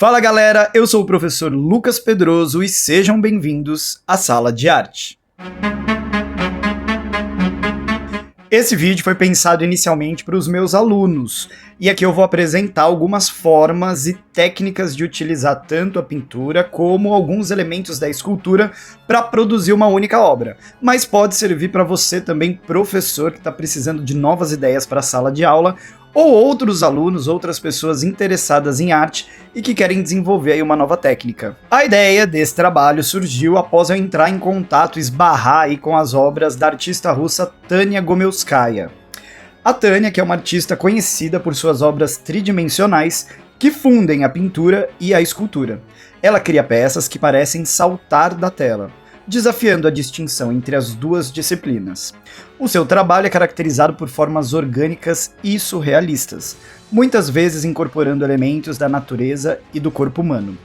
Fala galera, eu sou o professor Lucas Pedroso e sejam bem-vindos à Sala de Arte. Esse vídeo foi pensado inicialmente para os meus alunos, e aqui eu vou apresentar algumas formas e técnicas de utilizar tanto a pintura como alguns elementos da escultura para produzir uma única obra. Mas pode servir para você também, professor, que está precisando de novas ideias para a sala de aula, ou outros alunos, outras pessoas interessadas em arte e que querem desenvolver aí uma nova técnica. A ideia desse trabalho surgiu após eu entrar em contato e esbarrar aí com as obras da artista russa Tania Gomelskaya. A Tania, que é uma artista conhecida por suas obras tridimensionais que fundem a pintura e a escultura. Ela cria peças que parecem saltar da tela, desafiando a distinção entre as duas disciplinas. O seu trabalho é caracterizado por formas orgânicas e surrealistas, muitas vezes incorporando elementos da natureza e do corpo humano.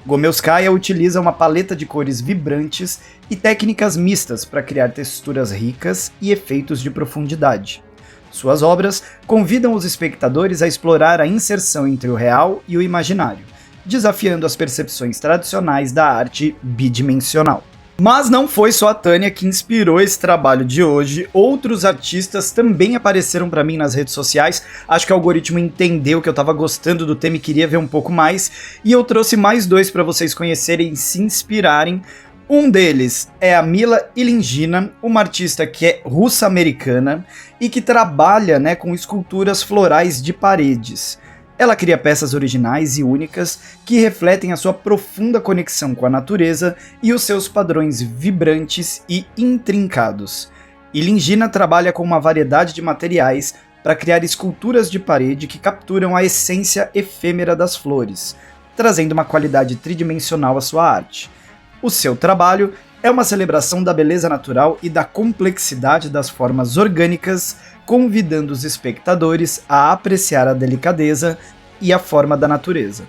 Gomelskaya utiliza uma paleta de cores vibrantes e técnicas mistas para criar texturas ricas e efeitos de profundidade. Suas obras convidam os espectadores a explorar a inserção entre o real e o imaginário, desafiando as percepções tradicionais da arte bidimensional. Mas não foi só a Tania que inspirou esse trabalho de hoje, outros artistas também apareceram para mim nas redes sociais. Acho que o algoritmo entendeu que eu estava gostando do tema e queria ver um pouco mais, e eu trouxe mais dois para vocês conhecerem e se inspirarem. Um deles é a Mila Ilingina, uma artista que é russa-americana e que trabalha, com esculturas florais de paredes. Ela cria peças originais e únicas que refletem a sua profunda conexão com a natureza e os seus padrões vibrantes e intrincados. Ilingina trabalha com uma variedade de materiais para criar esculturas de parede que capturam a essência efêmera das flores, trazendo uma qualidade tridimensional à sua arte. O seu trabalho é uma celebração da beleza natural e da complexidade das formas orgânicas, convidando os espectadores a apreciar a delicadeza e a forma da natureza.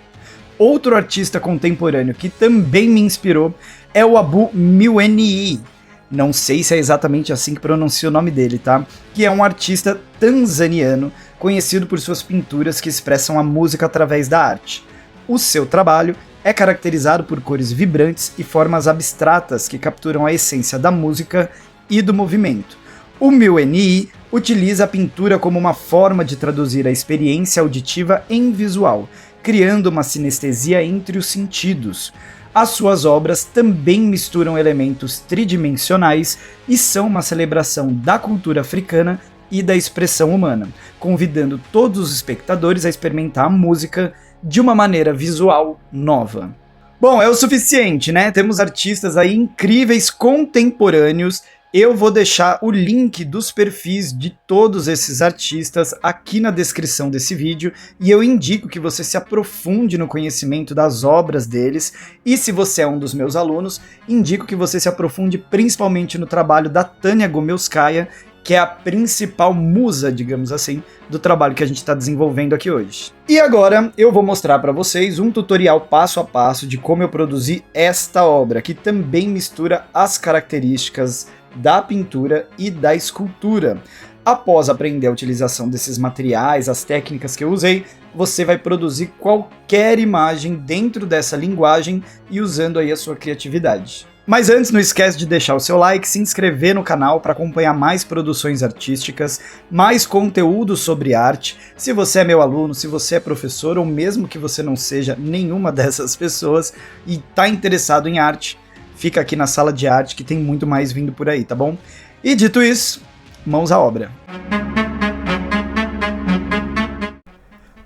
Outro artista contemporâneo que também me inspirou é o Abu Myueni. Não sei se é exatamente assim que pronuncia o nome dele, tá? Que é um artista tanzaniano conhecido por suas pinturas que expressam a música através da arte. O seu trabalho é caracterizado por cores vibrantes e formas abstratas que capturam a essência da música e do movimento. O Myueni utiliza a pintura como uma forma de traduzir a experiência auditiva em visual, criando uma sinestesia entre os sentidos. As suas obras também misturam elementos tridimensionais e são uma celebração da cultura africana e da expressão humana, convidando todos os espectadores a experimentar a música de uma maneira visual nova. Bom, é o suficiente, né? Temos artistas aí incríveis contemporâneos. Eu vou deixar o link dos perfis de todos esses artistas aqui na descrição desse vídeo e eu indico que você se aprofunde no conhecimento das obras deles, e se você é um dos meus alunos, indico que você se aprofunde principalmente no trabalho da Tania Gomelskaya, que é a principal musa, digamos assim, do trabalho que a gente está desenvolvendo aqui hoje. E agora eu vou mostrar para vocês um tutorial passo a passo de como eu produzi esta obra, que também mistura as características da pintura e da escultura. Após aprender a utilização desses materiais, as técnicas que eu usei, você vai produzir qualquer imagem dentro dessa linguagem e usando aí a sua criatividade. Mas antes, não esquece de deixar o seu like, se inscrever no canal para acompanhar mais produções artísticas, mais conteúdo sobre arte. Se você é meu aluno, se você é professor, ou mesmo que você não seja nenhuma dessas pessoas e está interessado em arte, fica aqui na Sala de Arte que tem muito mais vindo por aí, tá bom? E dito isso, mãos à obra.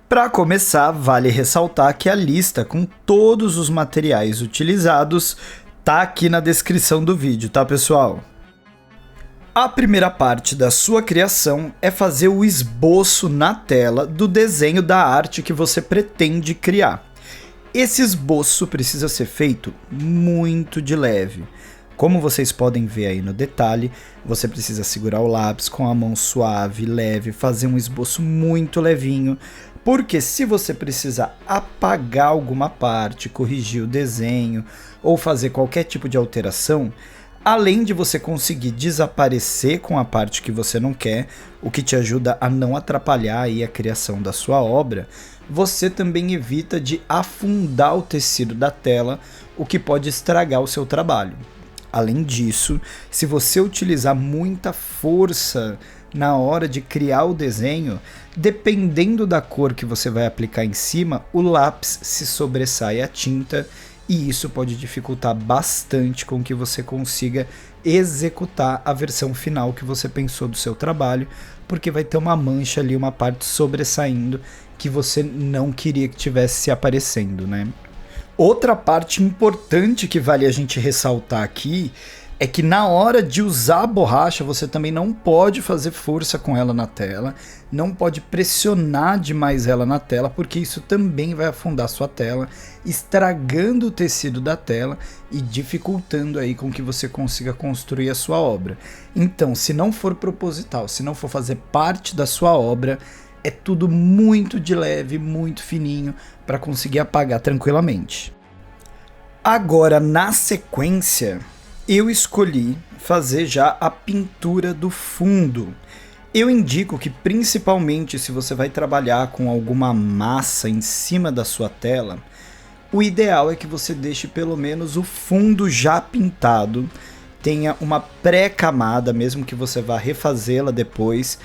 Para começar, vale ressaltar que a lista com todos os materiais utilizados tá aqui na descrição do vídeo, tá, pessoal? A primeira parte da sua criação é fazer o esboço na tela do desenho da arte que você pretende criar. Esse esboço precisa ser feito muito de leve. Como vocês podem ver aí no detalhe, você precisa segurar o lápis com a mão suave, leve, fazer um esboço muito levinho, porque se você precisar apagar alguma parte, corrigir o desenho ou fazer qualquer tipo de alteração, além de você conseguir desaparecer com a parte que você não quer, o que te ajuda a não atrapalhar aí a criação da sua obra, você também evita de afundar o tecido da tela, o que pode estragar o seu trabalho. Além disso, se você utilizar muita força na hora de criar o desenho, dependendo da cor que você vai aplicar em cima, o lápis se sobressai a tinta e isso pode dificultar bastante com que você consiga executar a versão final que você pensou do seu trabalho, porque vai ter uma mancha ali, uma parte sobressaindo que você não queria que tivesse se aparecendo, né? Outra parte importante que vale a gente ressaltar aqui é que na hora de usar a borracha você também não pode fazer força com ela na tela, não pode pressionar demais ela na tela, porque isso também vai afundar sua tela, estragando o tecido da tela e dificultando aí com que você consiga construir a sua obra. Então, se não for proposital, se não for fazer parte da sua obra, é tudo muito de leve, muito fininho, para conseguir apagar tranquilamente. Agora, na sequência, eu escolhi fazer já a pintura do fundo. Eu indico que, principalmente se você vai trabalhar com alguma massa em cima da sua tela, o ideal é que você deixe pelo menos o fundo já pintado, tenha uma pré-camada, mesmo que você vá refazê-la depois,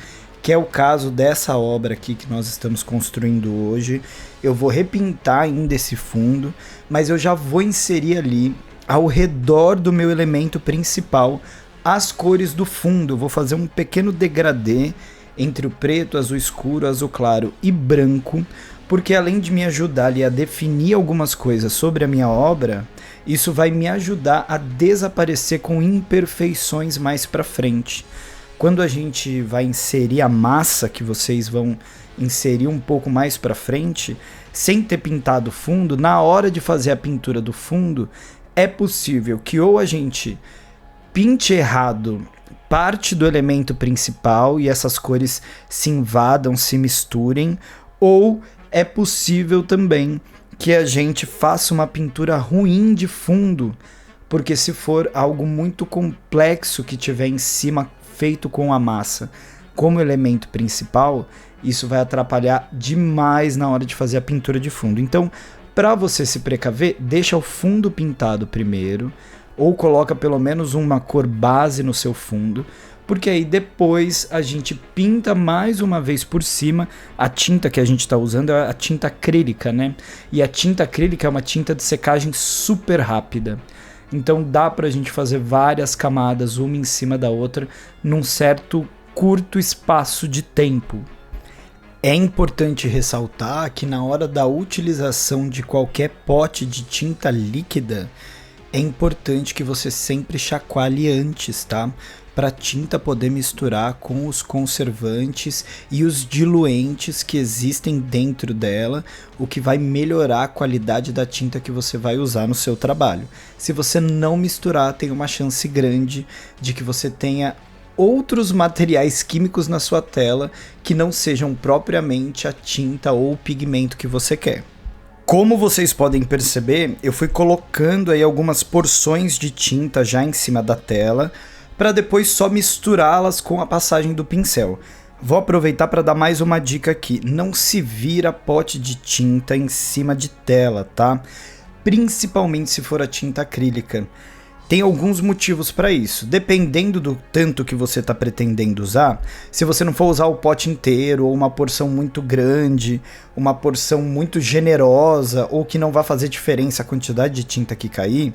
que é o caso dessa obra aqui que nós estamos construindo hoje. Eu vou repintar ainda esse fundo, mas eu já vou inserir ali, ao redor do meu elemento principal, as cores do fundo. Eu vou fazer um pequeno degradê entre o preto, azul escuro, azul claro e branco, porque além de me ajudar ali a definir algumas coisas sobre a minha obra, isso vai me ajudar a desaparecer com imperfeições mais para frente. Quando a gente vai inserir a massa, que vocês vão inserir um pouco mais para frente, sem ter pintado o fundo, na hora de fazer a pintura do fundo, é possível que ou a gente pinte errado parte do elemento principal e essas cores se invadam, se misturem, ou é possível também que a gente faça uma pintura ruim de fundo, porque se for algo muito complexo que tiver em cima feito com a massa como elemento principal, isso vai atrapalhar demais na hora de fazer a pintura de fundo. Então, para você se precaver, deixa o fundo pintado primeiro, ou coloca pelo menos uma cor base no seu fundo, porque aí depois a gente pinta mais uma vez por cima. A tinta que a gente está usando é a tinta acrílica, né? E a tinta acrílica é uma tinta de secagem super rápida. Então dá pra gente fazer várias camadas, uma em cima da outra, num certo curto espaço de tempo. É importante ressaltar que na hora da utilização de qualquer pote de tinta líquida, é importante que você sempre chacoalhe antes, tá? Para a tinta poder misturar com os conservantes e os diluentes que existem dentro dela, o que vai melhorar a qualidade da tinta que você vai usar no seu trabalho. Se você não misturar, tem uma chance grande de que você tenha outros materiais químicos na sua tela que não sejam propriamente a tinta ou o pigmento que você quer. Como vocês podem perceber, eu fui colocando aí algumas porções de tinta já em cima da tela, para depois só misturá-las com a passagem do pincel. Vou aproveitar para dar mais uma dica aqui: não se vira pote de tinta em cima de tela, tá? Principalmente se for a tinta acrílica. Tem alguns motivos para isso. Dependendo do tanto que você está pretendendo usar, se você não for usar o pote inteiro, ou uma porção muito grande, uma porção muito generosa, ou que não vai fazer diferença a quantidade de tinta que cair,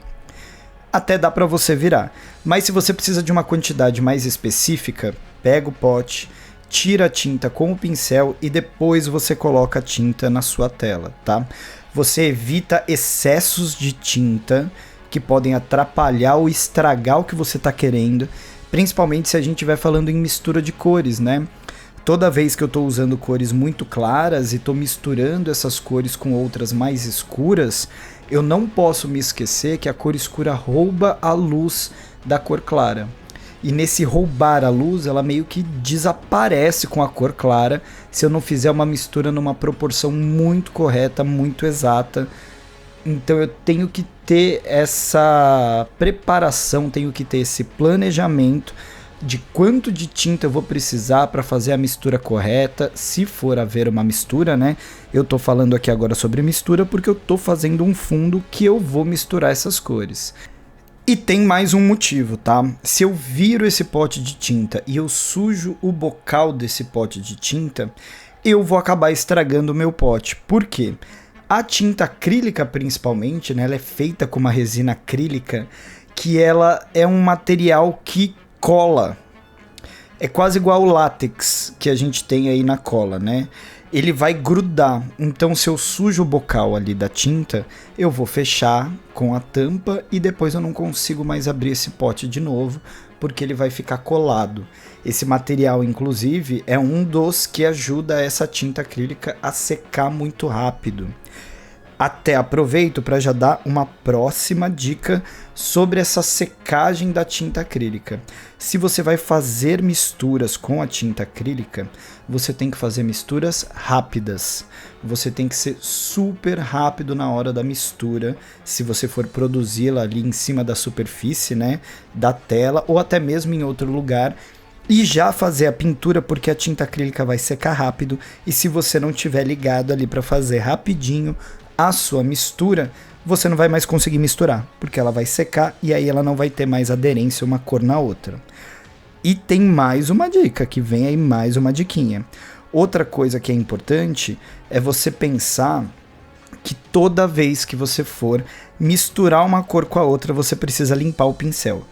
até dá para você virar. Mas se você precisa de uma quantidade mais específica, pega o pote, tira a tinta com o pincel e depois você coloca a tinta na sua tela, tá? Você evita excessos de tinta que podem atrapalhar ou estragar o que você está querendo, principalmente se a gente vai falando em mistura de cores, né? Toda vez que eu estou usando cores muito claras e estou misturando essas cores com outras mais escuras, eu não posso me esquecer que a cor escura rouba a luz da cor clara. E nesse roubar a luz, ela meio que desaparece com a cor clara se eu não fizer uma mistura numa proporção muito correta, muito exata. Então eu tenho que ter essa preparação, tenho que ter esse planejamento de quanto de tinta eu vou precisar para fazer a mistura correta, se for haver uma mistura, né? Eu tô falando aqui agora sobre mistura porque eu tô fazendo um fundo que eu vou misturar essas cores. E tem mais um motivo, tá? Se eu viro esse pote de tinta e eu sujo o bocal desse pote de tinta, eu vou acabar estragando o meu pote. Por quê? A tinta acrílica, principalmente, né, ela é feita com uma resina acrílica que ela é um material que cola. É quase igual ao látex que a gente tem aí na cola, né? Ele vai grudar. Então, se eu sujo o bocal ali da tinta, eu vou fechar com a tampa e depois eu não consigo mais abrir esse pote de novo, porque ele vai ficar colado. Esse material, inclusive, é um dos que ajuda essa tinta acrílica a secar muito rápido. Até aproveito para já dar uma próxima dica sobre essa secagem da tinta acrílica. Se você vai fazer misturas com a tinta acrílica, você tem que fazer misturas rápidas. Você tem que ser super rápido na hora da mistura, se você for produzi-la ali em cima da superfície, né, da tela, ou até mesmo em outro lugar, e já fazer a pintura, porque a tinta acrílica vai secar rápido, e se você não tiver ligado ali para fazer rapidinho a sua mistura, você não vai mais conseguir misturar, porque ela vai secar e aí ela não vai ter mais aderência uma cor na outra. E tem mais uma dica, que vem aí mais uma diquinha. Outra coisa que é importante é você pensar que toda vez que você for misturar uma cor com a outra, você precisa limpar o pincel.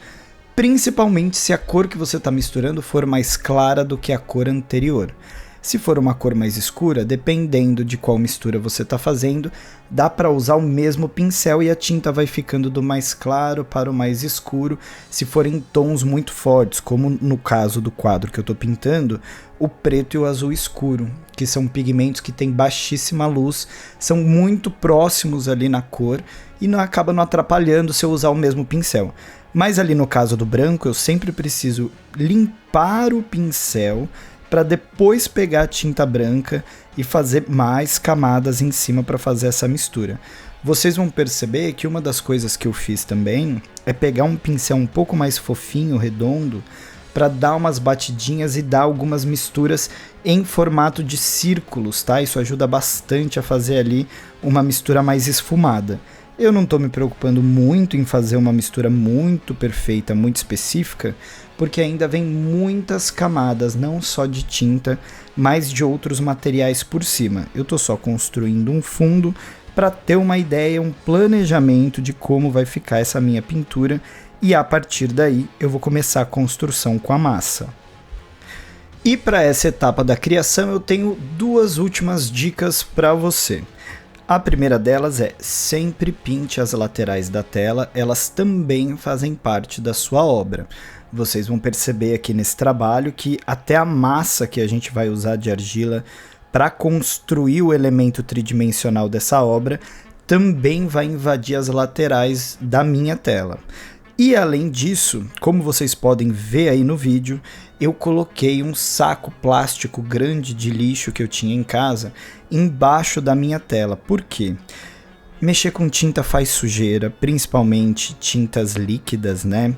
Principalmente se a cor que você está misturando for mais clara do que a cor anterior. Se for uma cor mais escura, dependendo de qual mistura você está fazendo, dá para usar o mesmo pincel e a tinta vai ficando do mais claro para o mais escuro. Se forem tons muito fortes, como no caso do quadro que eu estou pintando, o preto e o azul escuro, que são pigmentos que têm baixíssima luz, são muito próximos ali na cor e não acaba não atrapalhando se eu usar o mesmo pincel. Mas ali no caso do branco, eu sempre preciso limpar o pincel para depois pegar a tinta branca e fazer mais camadas em cima para fazer essa mistura. Vocês vão perceber que uma das coisas que eu fiz também é pegar um pincel um pouco mais fofinho, redondo, para dar umas batidinhas e dar algumas misturas em formato de círculos, tá? Isso ajuda bastante a fazer ali uma mistura mais esfumada. Eu não estou me preocupando muito em fazer uma mistura muito perfeita, muito específica, porque ainda vem muitas camadas, não só de tinta, mas de outros materiais por cima. Eu estou só construindo um fundo para ter uma ideia, um planejamento de como vai ficar essa minha pintura, e a partir daí eu vou começar a construção com a massa. E para essa etapa da criação eu tenho duas últimas dicas para você. A primeira delas é: sempre pinte as laterais da tela, elas também fazem parte da sua obra. Vocês vão perceber aqui nesse trabalho que até a massa que a gente vai usar de argila para construir o elemento tridimensional dessa obra também vai invadir as laterais da minha tela. E além disso, como vocês podem ver aí no vídeo, eu coloquei um saco plástico grande de lixo que eu tinha em casa embaixo da minha tela. Por quê? Mexer com tinta faz sujeira, principalmente tintas líquidas, né?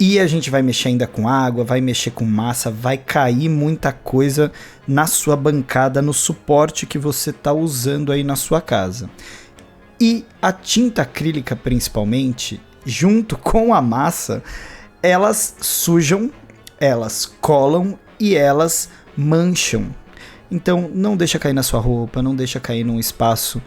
E a gente vai mexer ainda com água, vai mexer com massa, vai cair muita coisa na sua bancada, no suporte que você está usando aí na sua casa. E a tinta acrílica, principalmente, junto com a massa, elas sujam, elas colam e elas mancham. Então não deixa cair na sua roupa, não deixa cair num espaço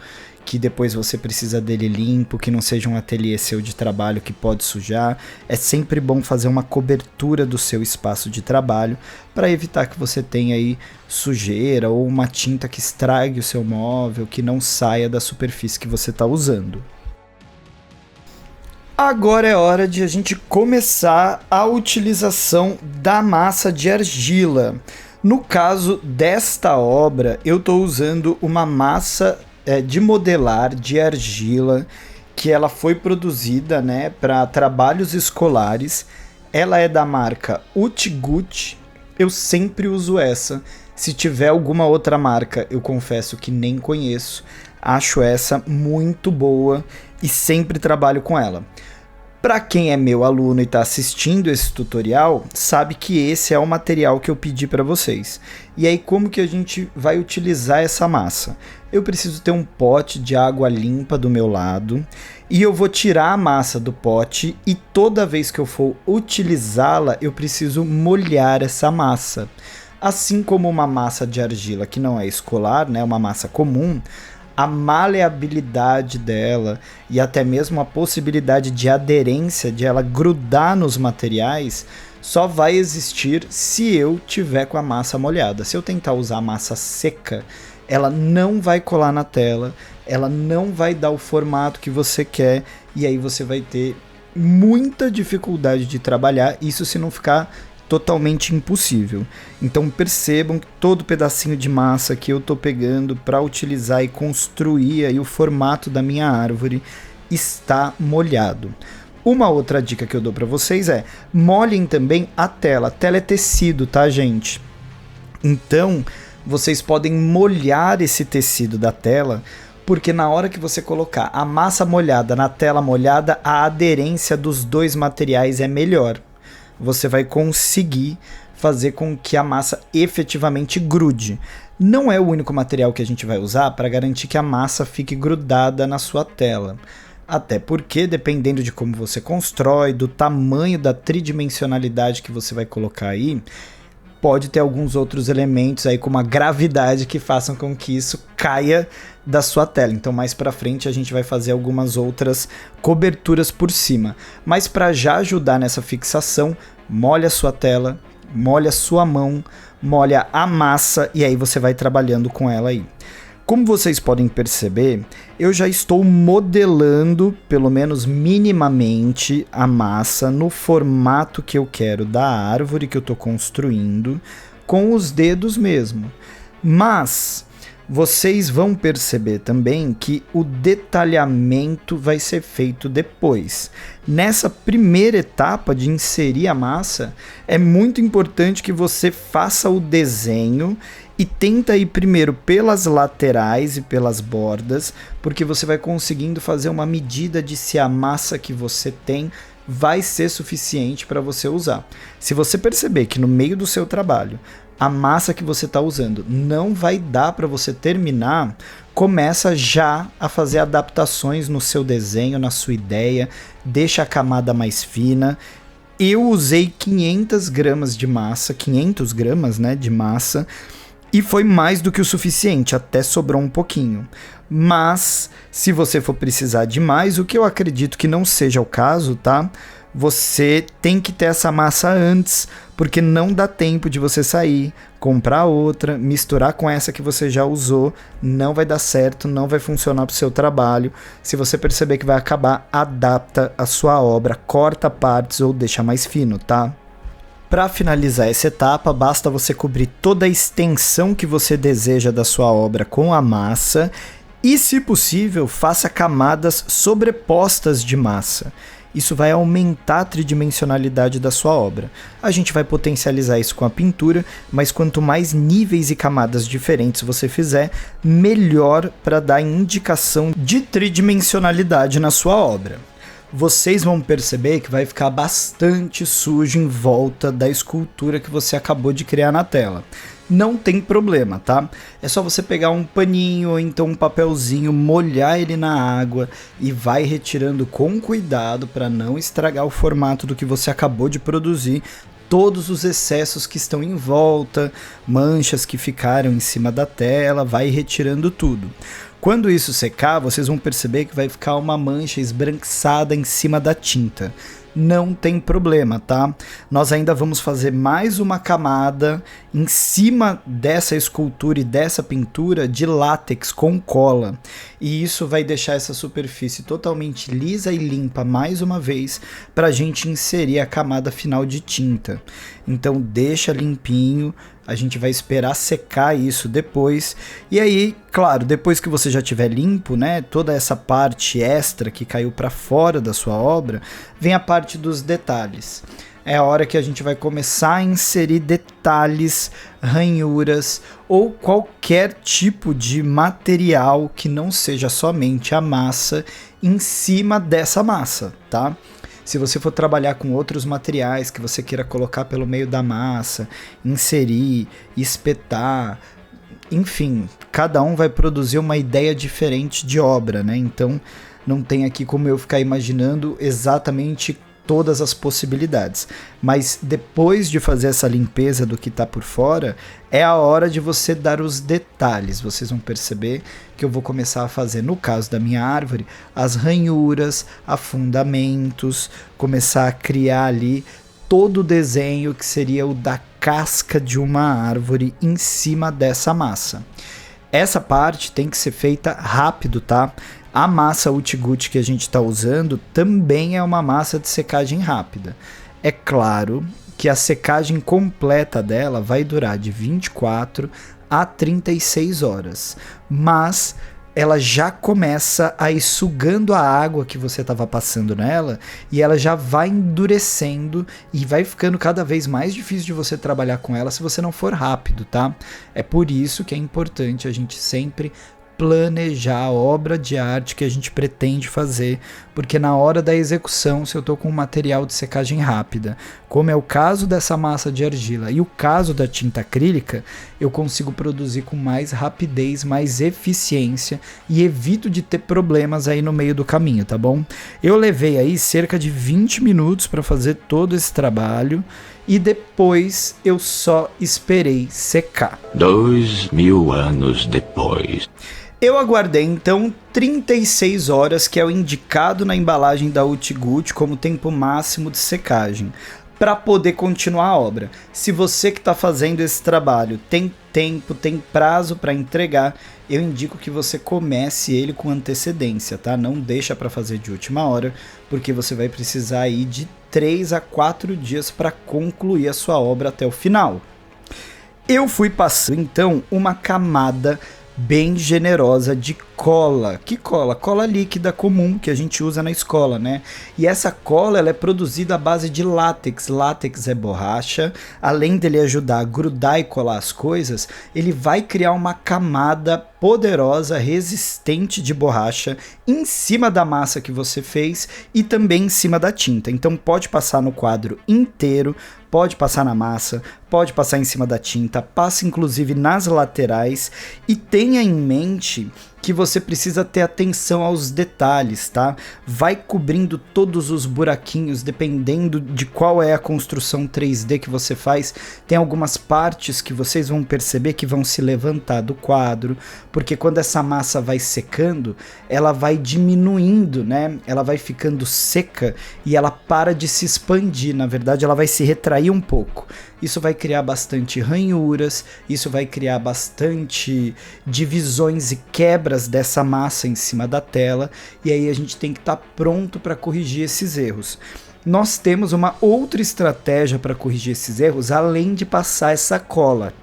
que depois você precisa dele limpo, que não seja um ateliê seu de trabalho que pode sujar. É sempre bom fazer uma cobertura do seu espaço de trabalho para evitar que você tenha aí sujeira ou uma tinta que estrague o seu móvel, que não saia da superfície que você está usando. Agora é hora de a gente começar a utilização da massa de argila. No caso desta obra, eu estou usando uma massa de modelar de argila, que ela foi produzida, né, para trabalhos escolares. Ela é da marca Utgut. Eu sempre uso essa. Se tiver alguma outra marca, eu confesso que nem conheço. Acho essa muito boa e sempre trabalho com ela. Para quem é meu aluno e está assistindo esse tutorial, sabe que esse é o material que eu pedi para vocês. E aí, como que a gente vai utilizar essa massa? Eu preciso ter um pote de água limpa do meu lado e eu vou tirar a massa do pote e toda vez que eu for utilizá-la, eu preciso molhar essa massa. Assim como uma massa de argila que não é escolar, né, uma massa comum, a maleabilidade dela e até mesmo a possibilidade de aderência, de ela grudar nos materiais, só vai existir se eu tiver com a massa molhada. Se eu tentar usar a massa seca, ela não vai colar na tela, ela não vai dar o formato que você quer e aí você vai ter muita dificuldade de trabalhar, isso se não ficar totalmente impossível. Então percebam que todo pedacinho de massa que eu tô pegando para utilizar e construir aí o formato da minha árvore está molhado. Uma outra dica que eu dou para vocês é: molhem também a tela. A tela é tecido, tá, gente? Então vocês podem molhar esse tecido da tela, porque na hora que você colocar a massa molhada na tela molhada, a aderência dos dois materiais é melhor. Você vai conseguir fazer com que a massa efetivamente grude. Não é o único material que a gente vai usar para garantir que a massa fique grudada na sua tela. Até porque, dependendo de como você constrói, do tamanho da tridimensionalidade que você vai colocar aí, pode ter alguns outros elementos aí como a gravidade que façam com que isso caia da sua tela. Então mais para frente a gente vai fazer algumas outras coberturas por cima. Mas para já ajudar nessa fixação, molha a sua tela, molha a sua mão, molha a massa e aí você vai trabalhando com ela aí. Como vocês podem perceber, eu já estou modelando, pelo menos minimamente, a massa no formato que eu quero da árvore que eu estou construindo, com os dedos mesmo. Mas vocês vão perceber também que o detalhamento vai ser feito depois. Nessa primeira etapa de inserir a massa, é muito importante que você faça o desenho e tenta ir primeiro pelas laterais e pelas bordas, porque você vai conseguindo fazer uma medida de se a massa que você tem vai ser suficiente para você usar. Se você perceber que no meio do seu trabalho a massa que você está usando não vai dar para você terminar, começa já a fazer adaptações no seu desenho, na sua ideia, deixa a camada mais fina. Eu usei 500 gramas de massa, 500 gramas, né, de massa, e foi mais do que o suficiente, até sobrou um pouquinho. Mas, se você for precisar de mais, o que eu acredito que não seja o caso, tá? Você tem que ter essa massa antes, porque não dá tempo de você sair, comprar outra, misturar com essa que você já usou, não vai dar certo, não vai funcionar para o seu trabalho. Se você perceber que vai acabar, adapta a sua obra, corta partes ou deixa mais fino, tá? Para finalizar essa etapa, basta você cobrir toda a extensão que você deseja da sua obra com a massa e, se possível, faça camadas sobrepostas de massa. Isso vai aumentar a tridimensionalidade da sua obra. A gente vai potencializar isso com a pintura, mas quanto mais níveis e camadas diferentes você fizer, melhor para dar indicação de tridimensionalidade na sua obra. Vocês vão perceber que vai ficar bastante sujo em volta da escultura que você acabou de criar na tela. Não tem problema, tá? É só você pegar um paninho ou então um papelzinho, molhar ele na água e vai retirando com cuidado para não estragar o formato do que você acabou de produzir, todos os excessos que estão em volta, manchas que ficaram em cima da tela, vai retirando tudo. Quando isso secar, vocês vão perceber que vai ficar uma mancha esbranquiçada em cima da tinta. Não tem problema, tá? Nós ainda vamos fazer mais uma camada em cima dessa escultura e dessa pintura de látex com cola. E isso vai deixar essa superfície totalmente lisa e limpa mais uma vez para a gente inserir a camada final de tinta. Então deixa limpinho. A gente vai esperar secar isso depois. E aí, claro, depois que você já tiver limpo, né, toda essa parte extra que caiu para fora da sua obra, vem a parte dos detalhes. É a hora que a gente vai começar a inserir detalhes, ranhuras ou qualquer tipo de material que não seja somente a massa em cima dessa massa, tá? Se você for trabalhar com outros materiais que você queira colocar pelo meio da massa, inserir, espetar, enfim, cada um vai produzir uma ideia diferente de obra, né? Então não tem aqui como eu ficar imaginando exatamente todas as possibilidades. Mas depois de fazer essa limpeza do que está por fora, é a hora de você dar os detalhes. Vocês vão perceber que eu vou começar a fazer, no caso da minha árvore, as ranhuras, afundamentos, começar a criar ali todo o desenho que seria o da casca de uma árvore em cima dessa massa. Essa parte tem que ser feita rápido, tá? A massa Uti-Guti que a gente está usando também é uma massa de secagem rápida. É claro que a secagem completa dela vai durar de 24 a 36 horas, mas ela já começa a ir sugando a água que você estava passando nela e ela já vai endurecendo e vai ficando cada vez mais difícil de você trabalhar com ela se você não for rápido, tá? É por isso que é importante a gente sempre planejar a obra de arte que a gente pretende fazer, porque na hora da execução, se eu estou com um material de secagem rápida, como é o caso dessa massa de argila e o caso da tinta acrílica, eu consigo produzir com mais rapidez, mais eficiência e evito de ter problemas aí no meio do caminho, tá bom? Eu levei aí cerca de 20 minutos para fazer todo esse trabalho e depois eu só esperei secar. 2000 anos depois. Eu aguardei então 36 horas, que é o indicado na embalagem da Uti-Guti como tempo máximo de secagem, para poder continuar a obra. Se você que está fazendo esse trabalho tem tempo, tem prazo para entregar, eu indico que você comece ele com antecedência, tá? Não deixa para fazer de última hora, porque você vai precisar aí de 3 a 4 dias para concluir a sua obra até o final. Eu fui passando então uma camada bem generosa de cola. Que cola? Cola líquida comum que a gente usa na escola, né? E essa cola ela é produzida à base de látex. Látex é borracha. Além dele ajudar a grudar e colar as coisas, ele vai criar uma camada poderosa, resistente de borracha em cima da massa que você fez e também em cima da tinta. Então pode passar no quadro inteiro, pode passar na massa, pode passar em cima da tinta, passa inclusive nas laterais e tenha em mente que você precisa ter atenção aos detalhes, tá? Vai cobrindo todos os buraquinhos, dependendo de qual é a construção 3D que você faz. Tem algumas partes que vocês vão perceber que vão se levantar do quadro, porque quando essa massa vai secando, ela vai diminuindo, né? Ela vai ficando seca e ela para de se expandir, na verdade ela vai se retrair um pouco. Isso vai criar bastante ranhuras, isso vai criar bastante divisões e quebras dessa massa em cima da tela, e aí a gente tem que estar pronto para corrigir esses erros. Nós temos uma outra estratégia para corrigir esses erros, além de passar essa cola,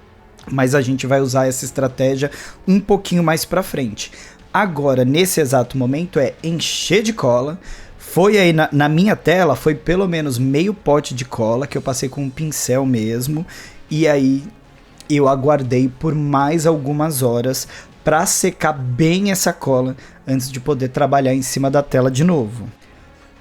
mas a gente vai usar essa estratégia um pouquinho mais para frente. Agora, nesse exato momento, é encher de cola. Foi aí na minha tela, foi pelo menos meio pote de cola que eu passei com um pincel mesmo, e aí eu aguardei por mais algumas horas para secar bem essa cola antes de poder trabalhar em cima da tela de novo.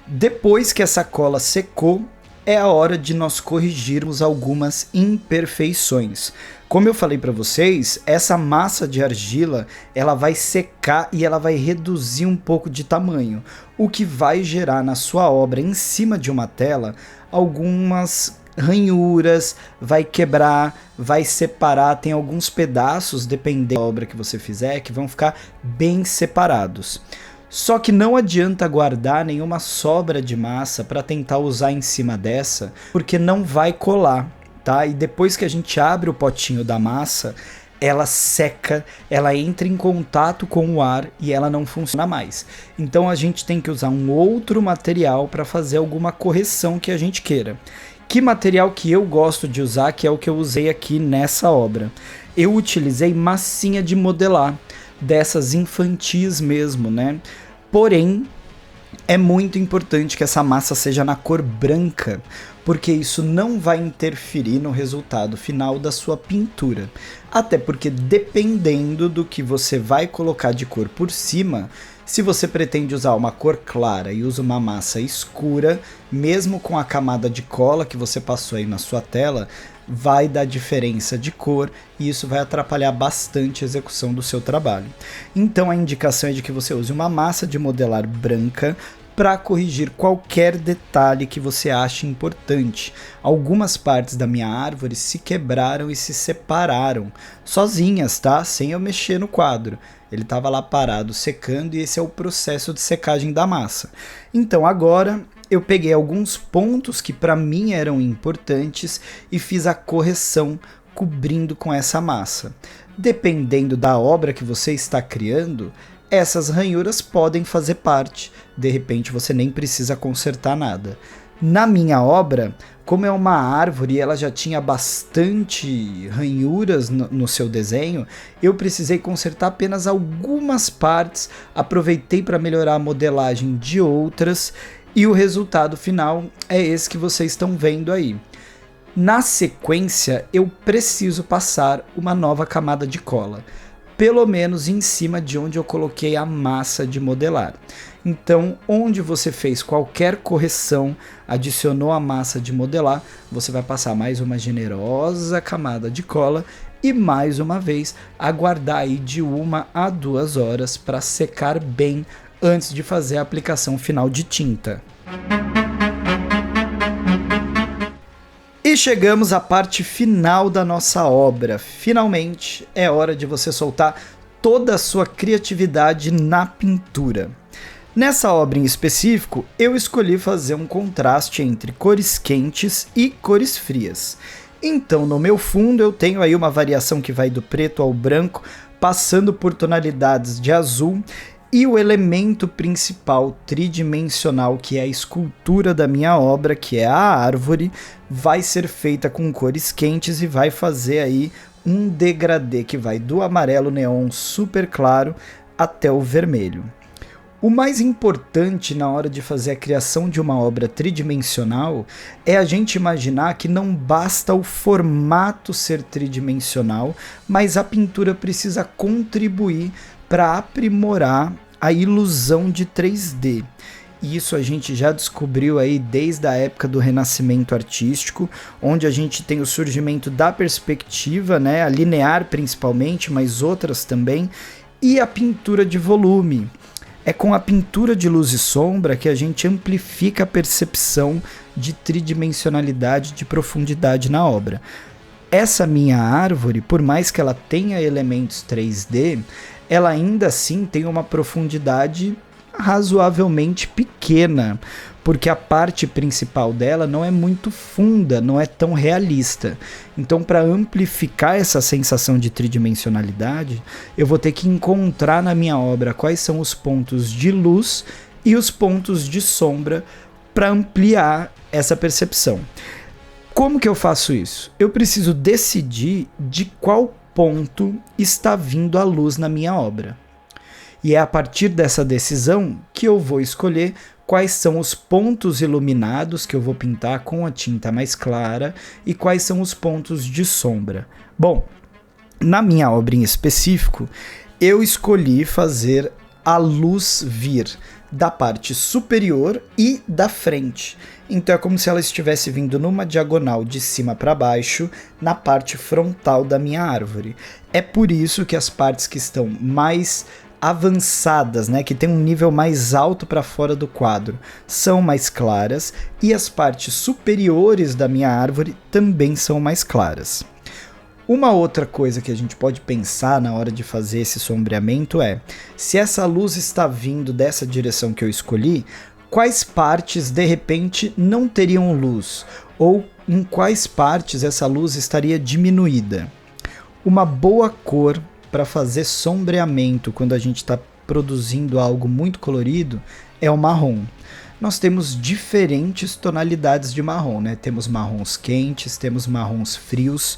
Depois que essa cola secou, é a hora de nós corrigirmos algumas imperfeições. Como eu falei para vocês, essa massa de argila ela vai secar e ela vai reduzir um pouco de tamanho, o que vai gerar na sua obra em cima de uma tela algumas ranhuras, vai quebrar, vai separar, tem alguns pedaços, dependendo da obra que você fizer, que vão ficar bem separados. Só que não adianta guardar nenhuma sobra de massa para tentar usar em cima dessa, porque não vai colar, tá? E depois que a gente abre o potinho da massa, ela seca, ela entra em contato com o ar e ela não funciona mais. Então a gente tem que usar um outro material para fazer alguma correção que a gente queira. Que material que eu gosto de usar, que é o que eu usei aqui nessa obra? Eu utilizei massinha de modelar, dessas infantis mesmo, né? Porém, É muito importante que essa massa seja na cor branca, porque isso não vai interferir no resultado final da sua pintura. Até porque dependendo do que você vai colocar de cor por cima, se você pretende usar uma cor clara e usa uma massa escura, mesmo com a camada de cola que você passou aí na sua tela, vai dar diferença de cor e isso vai atrapalhar bastante a execução do seu trabalho. Então a indicação é de que você use uma massa de modelar branca para corrigir qualquer detalhe que você ache importante. Algumas partes da minha árvore se quebraram e se separaram, sozinhas, tá? Sem eu mexer no quadro. Ele estava lá parado, secando, e esse é o processo de secagem da massa. Então agora eu peguei alguns pontos que para mim eram importantes e fiz a correção cobrindo com essa massa. Dependendo da obra que você está criando, essas ranhuras podem fazer parte. De repente você nem precisa consertar nada. Na minha obra, como é uma árvore e ela já tinha bastante ranhuras no seu desenho, eu precisei consertar apenas algumas partes, aproveitei para melhorar a modelagem de outras e o resultado final é esse que vocês estão vendo aí. Na sequência, eu preciso passar uma nova camada de cola, pelo menos em cima de onde eu coloquei a massa de modelar. Então, onde você fez qualquer correção, adicionou a massa de modelar, você vai passar mais uma generosa camada de cola e mais uma vez aguardar aí de 1 a 2 horas para secar bem antes de fazer a aplicação final de tinta. E chegamos à parte final da nossa obra. Finalmente é hora de você soltar toda a sua criatividade na pintura. Nessa obra em específico, eu escolhi fazer um contraste entre cores quentes e cores frias. Então, no meu fundo, eu tenho aí uma variação que vai do preto ao branco, passando por tonalidades de azul, e o elemento principal tridimensional, que é a escultura da minha obra, que é a árvore, vai ser feita com cores quentes e vai fazer aí um degradê que vai do amarelo neon super claro até o vermelho. O mais importante na hora de fazer a criação de uma obra tridimensional é a gente imaginar que não basta o formato ser tridimensional, mas a pintura precisa contribuir para aprimorar a ilusão de 3D. Isso a gente já descobriu aí desde a época do Renascimento artístico, onde a gente tem o surgimento da perspectiva, né, a linear principalmente, mas outras também, e a pintura de volume. É com a pintura de luz e sombra que a gente amplifica a percepção de tridimensionalidade, de profundidade na obra. Essa minha árvore, por mais que ela tenha elementos 3D, ela ainda assim tem uma profundidade razoavelmente pequena, porque a parte principal dela não é muito funda, não é tão realista. Então, para amplificar essa sensação de tridimensionalidade, eu vou ter que encontrar na minha obra quais são os pontos de luz e os pontos de sombra para ampliar essa percepção. Como que eu faço isso? Eu preciso decidir de qual ponto está vindo a luz na minha obra. E é a partir dessa decisão que eu vou escolher quais são os pontos iluminados que eu vou pintar com a tinta mais clara e quais são os pontos de sombra. Bom, na minha obra em específico, eu escolhi fazer a luz vir da parte superior e da frente. Então é como se ela estivesse vindo numa diagonal de cima para baixo na parte frontal da minha árvore. É por isso que as partes que estão mais avançadas, né, que tem um nível mais alto para fora do quadro, são mais claras, e as partes superiores da minha árvore também são mais claras. Uma outra coisa que a gente pode pensar na hora de fazer esse sombreamento é, se essa luz está vindo dessa direção que eu escolhi, quais partes de repente não teriam luz, ou em quais partes essa luz estaria diminuída. Uma boa cor para fazer sombreamento quando a gente está produzindo algo muito colorido é o marrom. Nós temos diferentes tonalidades de marrom, né? Temos marrons quentes, temos marrons frios,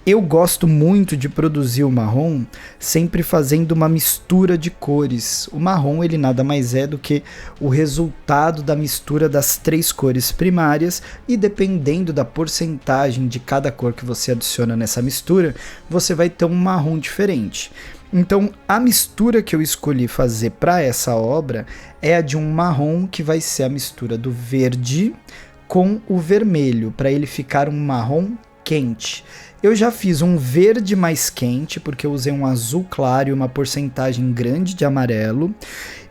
Eu gosto muito de produzir o marrom sempre fazendo uma mistura de cores. O marrom ele nada mais é do que o resultado da mistura das 3 cores primárias e dependendo da porcentagem de cada cor que você adiciona nessa mistura, você vai ter um marrom diferente. Então a mistura que eu escolhi fazer para essa obra é a de um marrom que vai ser a mistura do verde com o vermelho, para ele ficar um marrom quente. Eu já fiz um verde mais quente, porque eu usei um azul claro e uma porcentagem grande de amarelo.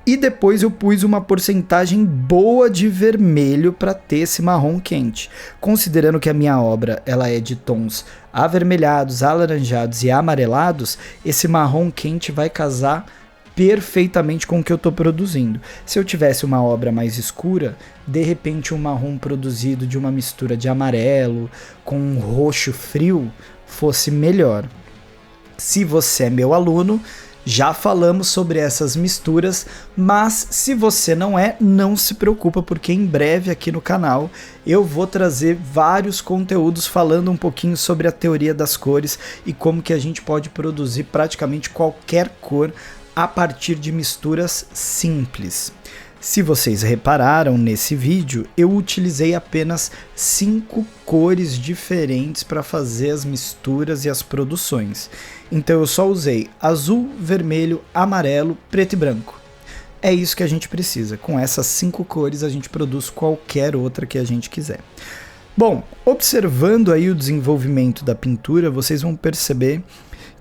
E depois eu pus uma porcentagem boa de vermelho para ter esse marrom quente. Considerando que a minha obra ela é de tons avermelhados, alaranjados e amarelados, esse marrom quente vai casar perfeitamente com o que eu estou produzindo. Se eu tivesse uma obra mais escura, de repente um marrom produzido de uma mistura de amarelo com um roxo frio fosse melhor. Se você é meu aluno, já falamos sobre essas misturas, mas se você não é, não se preocupa, porque em breve aqui no canal eu vou trazer vários conteúdos falando um pouquinho sobre a teoria das cores e como que a gente pode produzir praticamente qualquer cor a partir de misturas simples. Se vocês repararam nesse vídeo, eu utilizei apenas 5 cores diferentes para fazer as misturas e as produções. Então eu só usei azul, vermelho, amarelo, preto e branco. É isso que a gente precisa. Com essas 5 cores a gente produz qualquer outra que a gente quiser. Bom, observando aí o desenvolvimento da pintura, vocês vão perceber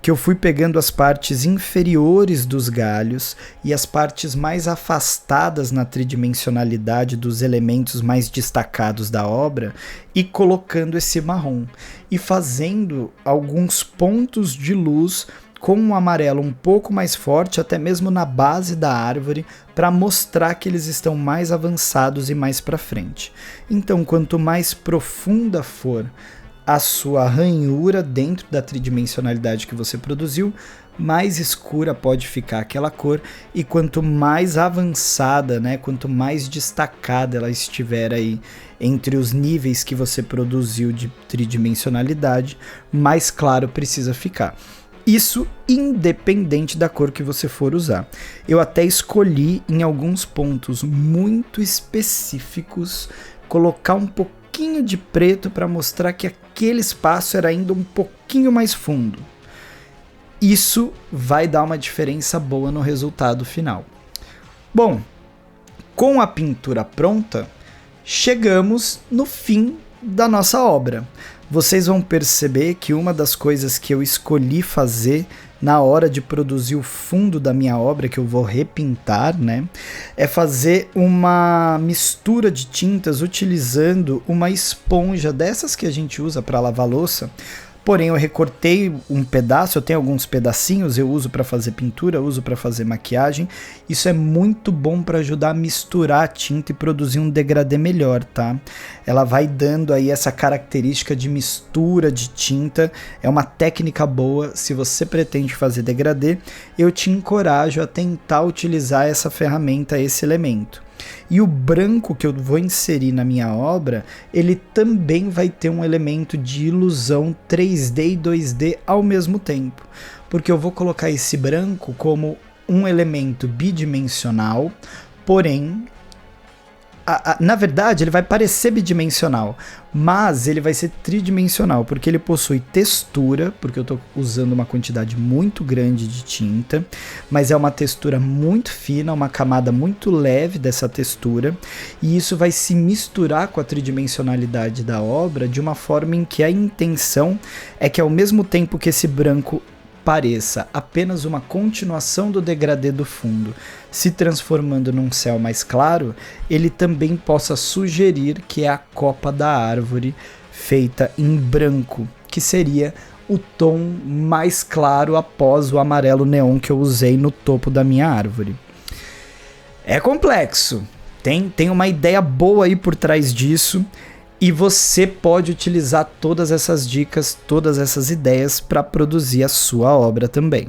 que eu fui pegando as partes inferiores dos galhos e as partes mais afastadas na tridimensionalidade dos elementos mais destacados da obra e colocando esse marrom e fazendo alguns pontos de luz com um amarelo um pouco mais forte, até mesmo na base da árvore, para mostrar que eles estão mais avançados e mais para frente. Então, quanto mais profunda for a sua ranhura dentro da tridimensionalidade que você produziu, mais escura pode ficar aquela cor, e quanto mais avançada, né, quanto mais destacada ela estiver aí entre os níveis que você produziu de tridimensionalidade, mais claro precisa ficar. Isso independente da cor que você for usar. Eu até escolhi em alguns pontos muito específicos colocar um pouquinho de preto para mostrar que aquele espaço era ainda um pouquinho mais fundo. Isso vai dar uma diferença boa no resultado final. Bom, com a pintura pronta, chegamos no fim da nossa obra. Vocês vão perceber que uma das coisas que eu escolhi fazer na hora de produzir o fundo da minha obra, que eu vou repintar, né, é fazer uma mistura de tintas utilizando uma esponja dessas que a gente usa para lavar louça. Porém, eu recortei um pedaço, eu tenho alguns pedacinhos, eu uso para fazer pintura, uso para fazer maquiagem. Isso é muito bom para ajudar a misturar a tinta e produzir um degradê melhor, tá? Ela vai dando aí essa característica de mistura de tinta, é uma técnica boa. Se você pretende fazer degradê, eu te encorajo a tentar utilizar essa ferramenta, esse elemento. E o branco que eu vou inserir na minha obra, ele também vai ter um elemento de ilusão 3D e 2D ao mesmo tempo. Porque eu vou colocar esse branco como um elemento bidimensional, porém, na verdade ele vai parecer bidimensional, mas ele vai ser tridimensional, porque ele possui textura, porque eu estou usando uma quantidade muito grande de tinta, mas é uma textura muito fina, uma camada muito leve dessa textura, e isso vai se misturar com a tridimensionalidade da obra de uma forma em que a intenção é que ao mesmo tempo que esse branco pareça apenas uma continuação do degradê do fundo, se transformando num céu mais claro, ele também possa sugerir que é a copa da árvore feita em branco, que seria o tom mais claro após o amarelo neon que eu usei no topo da minha árvore. É complexo, tem uma ideia boa aí por trás disso, e você pode utilizar todas essas dicas, todas essas ideias para produzir a sua obra também.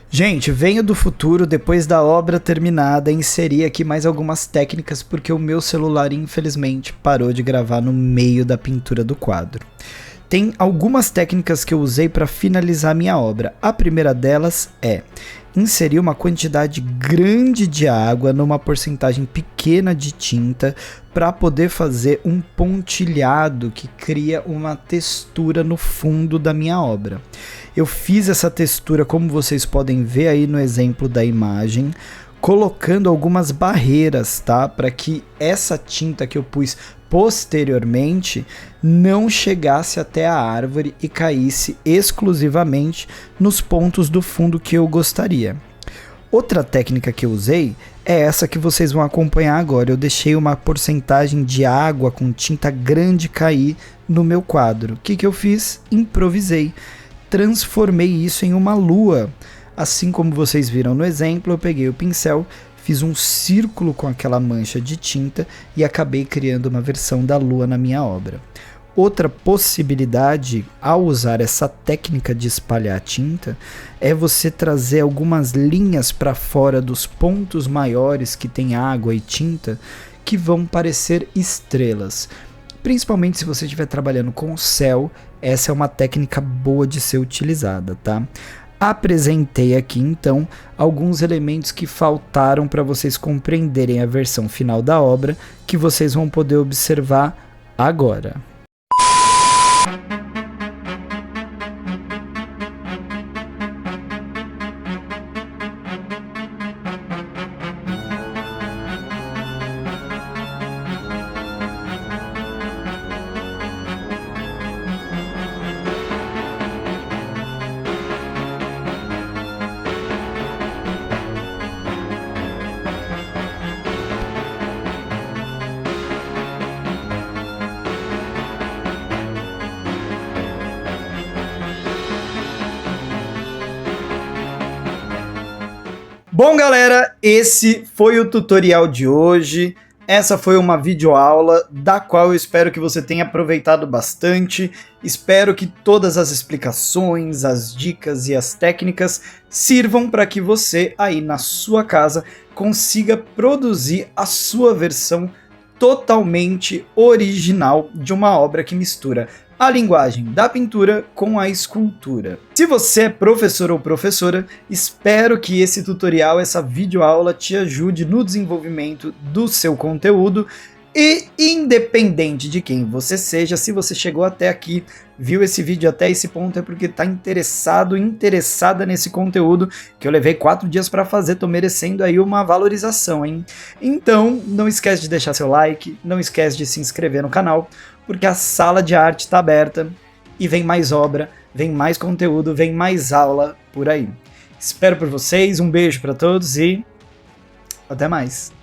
Gente, venho do futuro, depois da obra terminada, inserir aqui mais algumas técnicas porque o meu celular infelizmente parou de gravar no meio da pintura do quadro. tem algumas técnicas que eu usei para finalizar minha obra. A primeira delas é inserir uma quantidade grande de água numa porcentagem pequena de tinta para poder fazer um pontilhado que cria uma textura no fundo da minha obra. Eu fiz essa textura, como vocês podem ver aí no exemplo da imagem, colocando algumas barreiras, tá? Para que essa tinta que eu pus posteriormente não chegasse até a árvore e caísse exclusivamente nos pontos do fundo que eu gostaria. Outra técnica que eu usei é essa que vocês vão acompanhar agora. Eu deixei uma porcentagem de água com tinta grande cair no meu quadro. O que eu fiz? Improvisei. Transformei isso em uma lua. Assim como vocês viram no exemplo, eu peguei o pincel, fiz um círculo com aquela mancha de tinta e acabei criando uma versão da lua na minha obra. Outra possibilidade, ao usar essa técnica de espalhar tinta, é você trazer algumas linhas para fora dos pontos maiores que tem água e tinta, que vão parecer estrelas. Principalmente se você estiver trabalhando com o céu, essa é uma técnica boa de ser utilizada, tá? Apresentei aqui então alguns elementos que faltaram para vocês compreenderem a versão final da obra, que vocês vão poder observar agora. Bom, galera, esse foi o tutorial de hoje. Essa foi uma videoaula da qual eu espero que você tenha aproveitado bastante. Espero que todas as explicações, as dicas e as técnicas sirvam para que você aí na sua casa consiga produzir a sua versão totalmente original de uma obra que mistura a linguagem da pintura com a escultura. Se você é professor ou professora, espero que esse tutorial, essa videoaula te ajude no desenvolvimento do seu conteúdo e, independente de quem você seja, se você chegou até aqui, viu esse vídeo até esse ponto, é porque está interessado, interessada nesse conteúdo que eu levei 4 dias para fazer, tô merecendo aí uma valorização, hein? Então, não esquece de deixar seu like, não esquece de se inscrever no canal, porque a sala de arte está aberta e vem mais obra, vem mais conteúdo, vem mais aula por aí. Espero por vocês, um beijo para todos e até mais!